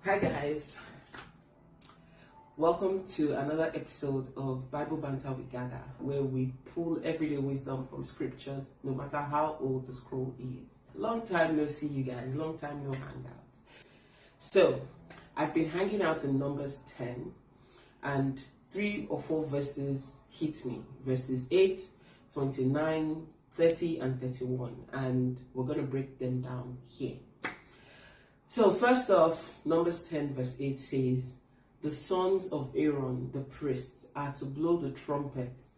Hi guys, welcome to another episode of Bible Banter with Gaga, where we pull everyday wisdom from scriptures, no matter how old the scroll is. Long time no see you guys, long time no hangout. So, I've been hanging out in Numbers 10, and 3 or 4 verses hit me. Verses 8, 29, 30, and 31, and we're going to break them down here. So first off, Numbers 10 verse 8 says, the sons of Aaron, the priests, are to blow the trumpets.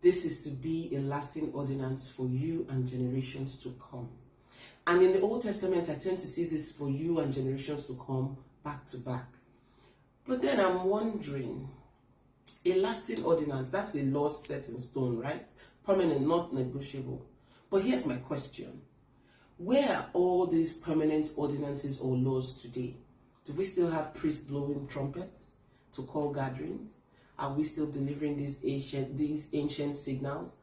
This is to be a lasting ordinance for you and generations to come. And in the Old Testament, I tend to see this for you and generations to come back to back. But then I'm wondering, a lasting ordinance, that's a law set in stone, right? Permanent, not negotiable. But here's my question. Where are all these permanent ordinances or laws today? Do we still have priests blowing trumpets to call gatherings? Are we still delivering these ancient signals?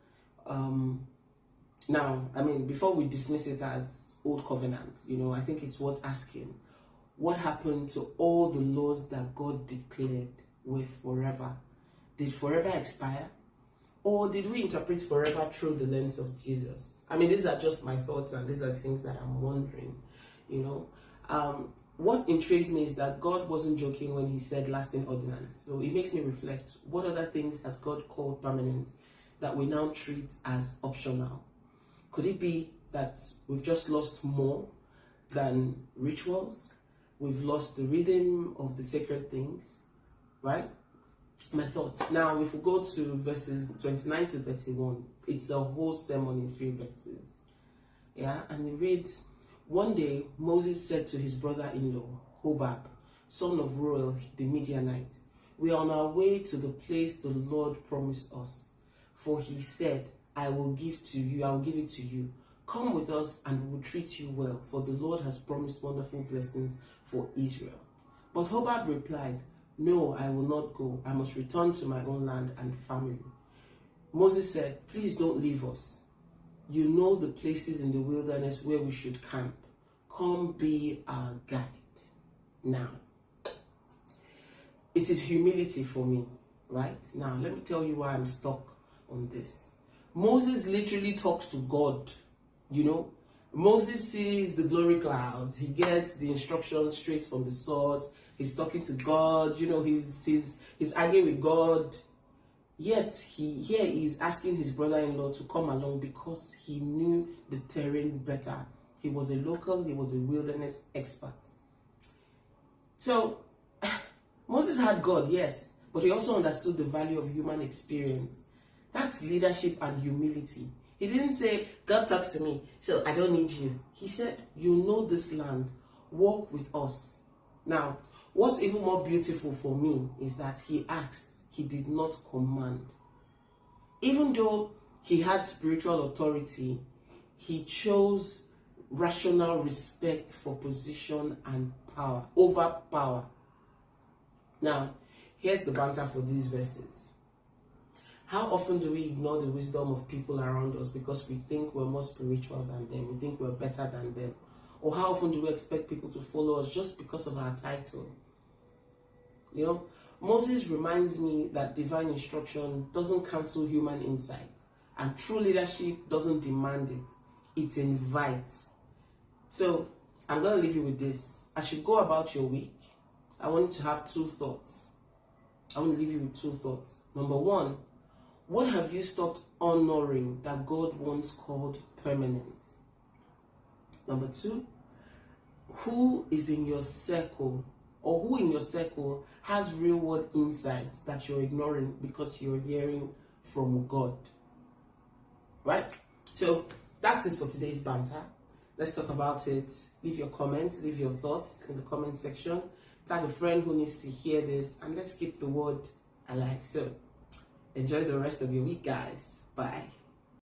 Now, before we dismiss it as old covenant, I think it's worth asking, what happened to all the laws that God declared were forever? Did forever expire? Or did we interpret forever through the lens of Jesus? These are just my thoughts, and these are things that I'm wondering, What intrigues me is that God wasn't joking when he said lasting ordinance. So it makes me reflect, what other things has God called permanent that we now treat as optional? Could it be that we've just lost more than rituals? We've lost the rhythm of the sacred things, right? My thoughts. Now, if we go to verses 29 to 31, it's a whole sermon in 3 verses. Yeah, and it reads, one day Moses said to his brother-in-law, Hobab, son of Reuel the Midianite, we are on our way to the place the Lord promised us. For he said, I will give it to you. Come with us and we will treat you well, for the Lord has promised wonderful blessings for Israel. But Hobab replied, no, I will not go. I must return to my own land and family. Moses said, please don't leave us. You know the places in the wilderness where we should camp. Come be our guide. Now, it is humility for me, right? Now, let me tell you why I'm stuck on this. Moses literally talks to God, Moses sees the glory cloud. He gets the instructions straight from the source. He's talking to God, he's arguing with God. Yet he's asking his brother-in-law to come along because he knew the terrain better. He was a local, he was a wilderness expert. So Moses had God, yes, but he also understood the value of human experience. That's leadership and humility. He didn't say, God talks to me, so I don't need you. He said, you know this land, walk with us. Now, what's even more beautiful for me is that he asked, he did not command. Even though he had spiritual authority, he chose rational respect for position and power, over power. Now, here's the banter for these verses. How often do we ignore the wisdom of people around us because we think we're more spiritual than them, we think we're better than them? Or how often do we expect people to follow us just because of our title? Moses reminds me that divine instruction doesn't cancel human insight, and true leadership doesn't demand it, it invites. So I'm going to leave you with this. As you go about your week, I want you to have 2 thoughts. I want to leave you with 2 thoughts. Number 1, what have you stopped honoring that God once called permanent? Number 2, who is in your circle, or who in your circle has real world insights that you're ignoring because you're hearing from God? Right? So that's it for today's banter. Let's talk about it. Leave your comments, leave your thoughts in the comment section. Tag a friend who needs to hear this, and let's keep the word alive. So enjoy the rest of your week, guys. Bye.